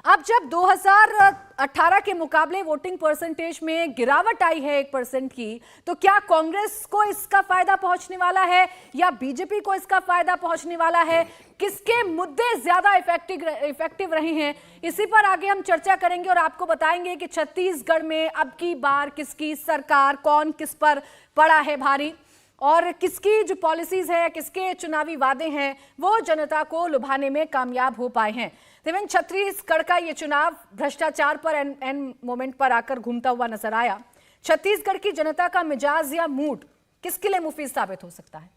अब जब 2018 के मुकाबले वोटिंग परसेंटेज में गिरावट आई है 1% की, तो क्या कांग्रेस को इसका फायदा पहुंचने वाला है या बीजेपी को इसका फायदा पहुंचने वाला है? किसके मुद्दे ज्यादा इफेक्टिव रहे हैं, इसी पर आगे हम चर्चा करेंगे और आपको बताएंगे कि छत्तीसगढ़ में अब की बार किसकी सरकार, कौन किस पर पड़ा है भारी और किसकी जो पॉलिसीज है, किसके चुनावी वादे हैं वो जनता को लुभाने में कामयाब हो पाए हैं। देवेंद्र, छत्तीसगढ़ का ये चुनाव भ्रष्टाचार पर एन मोमेंट पर आकर घूमता हुआ नजर आया। छत्तीसगढ़ की जनता का मिजाज या मूड किसके लिए मुफीद साबित हो सकता है?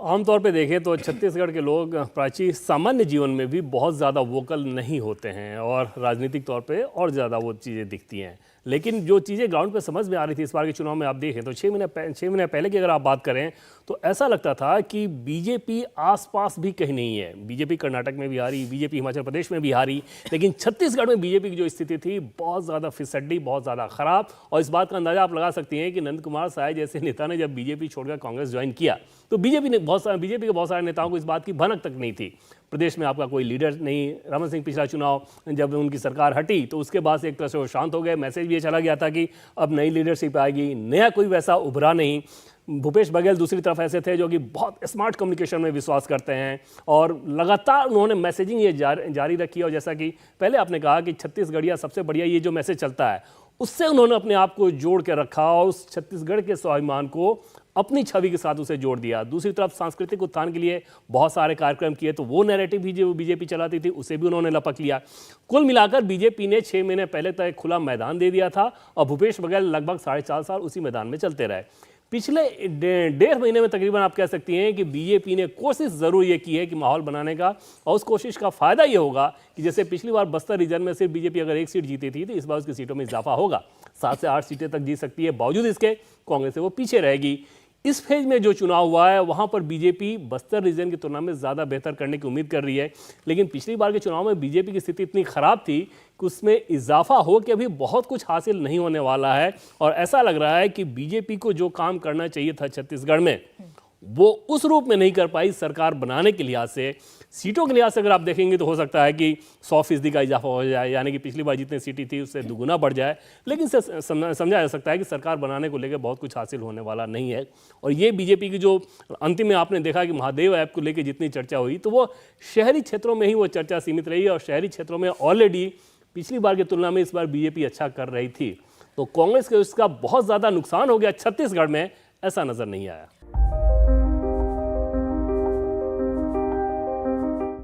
आमतौर पे देखें तो छत्तीसगढ़ के लोग प्राची सामान्य जीवन में भी बहुत ज़्यादा वोकल नहीं होते हैं और राजनीतिक तौर पे और ज़्यादा वो चीज़ें दिखती हैं। लेकिन जो चीज़ें ग्राउंड पे समझ में आ रही थी इस बार के चुनाव में, आप देखें तो 6 महीने पहले की अगर आप बात करें तो ऐसा लगता था कि बीजेपी आसपास भी कहीं नहीं है। बीजेपी कर्नाटक में भी हारी, बीजेपी हिमाचल प्रदेश में भी हारी, लेकिन छत्तीसगढ़ में बीजेपी की जो स्थिति थी बहुत ज़्यादा फिसड्डी, बहुत ज़्यादा खराब। और इस बात का अंदाजा आप लगा सकती हैं कि नंद कुमार साय जैसे नेता ने जब बीजेपी छोड़कर कांग्रेस ज्वाइन किया तो बीजेपी के बहुत सारे नेताओं को इस बात की भनक तक नहीं थी। प्रदेश में आपका कोई लीडर नहीं। रमन सिंह पिछला चुनाव जब उनकी सरकार हटी तो उसके बाद से एक तरह से वो शांत हो गए। मैसेज भी ये चला गया था कि अब नई लीडरशिप आएगी, नया कोई वैसा उभरा नहीं। भूपेश बघेल दूसरी तरफ ऐसे थे जो कि बहुत स्मार्ट कम्युनिकेशन में विश्वास करते हैं और लगातार उन्होंने मैसेजिंग ये जारी रखी। और जैसा कि पहले आपने कहा कि छत्तीसगढ़िया सबसे बढ़िया ये जो मैसेज चलता है उससे उन्होंने अपने आप को जोड़ के रखा और उस छत्तीसगढ़ के स्वाभिमान को अपनी छवि के साथ उसे जोड़ दिया। दूसरी तरफ सांस्कृतिक उत्थान के लिए बहुत सारे कार्यक्रम किए तो वो नैरेटिव भी जो बीजेपी चलाती थी उसे भी उन्होंने लपक लिया। कुल मिलाकर बीजेपी ने 6 महीने पहले तक एक खुला मैदान दे दिया था और भूपेश बघेल लगभग 4.5 साल उसी मैदान में चलते रहे। पिछले 1.5 महीने में तकरीबन आप कह सकती हैं कि बीजेपी ने कोशिश ज़रूर ये की है कि माहौल बनाने का, और उस कोशिश का फ़ायदा ये होगा कि जैसे पिछली बार बस्तर रीजन में सिर्फ बीजेपी अगर 1 सीट जीती थी तो इस बार उसकी सीटों में इजाफा होगा। 7 से 8 सीटें तक जीत सकती है। बावजूद इसके कांग्रेस से वो पीछे रहेगी। इस फेज में जो चुनाव हुआ है वहां पर बीजेपी बस्तर रीजन की तुलना में ज़्यादा बेहतर करने की उम्मीद कर रही है। लेकिन पिछली बार के चुनाव में बीजेपी की स्थिति इतनी खराब थी कि उसमें इजाफा हो कि अभी बहुत कुछ हासिल नहीं होने वाला है। और ऐसा लग रहा है कि बीजेपी को जो काम करना चाहिए था छत्तीसगढ़ में वो उस रूप में नहीं कर पाई। सरकार बनाने के लिहाज से, सीटों के लिहाज से अगर आप देखेंगे तो हो सकता है कि 100% का इजाफा हो जाए, यानी कि पिछली बार जितनी सीटें थी उससे दुगुना बढ़ जाए। लेकिन इससे समझा जा सकता है कि सरकार बनाने को लेकर बहुत कुछ हासिल होने वाला नहीं है। और ये बीजेपी की जो अंतिम में आपने देखा कि महादेव ऐप को लेकर जितनी चर्चा हुई तो वो शहरी क्षेत्रों में ही वो चर्चा सीमित रही और शहरी क्षेत्रों में ऑलरेडी पिछली बार की तुलना में इस बार बीजेपी अच्छा कर रही थी। तो कांग्रेस को इसका बहुत ज़्यादा नुकसान हो गया। छत्तीसगढ़ में ऐसा नज़र नहीं आया।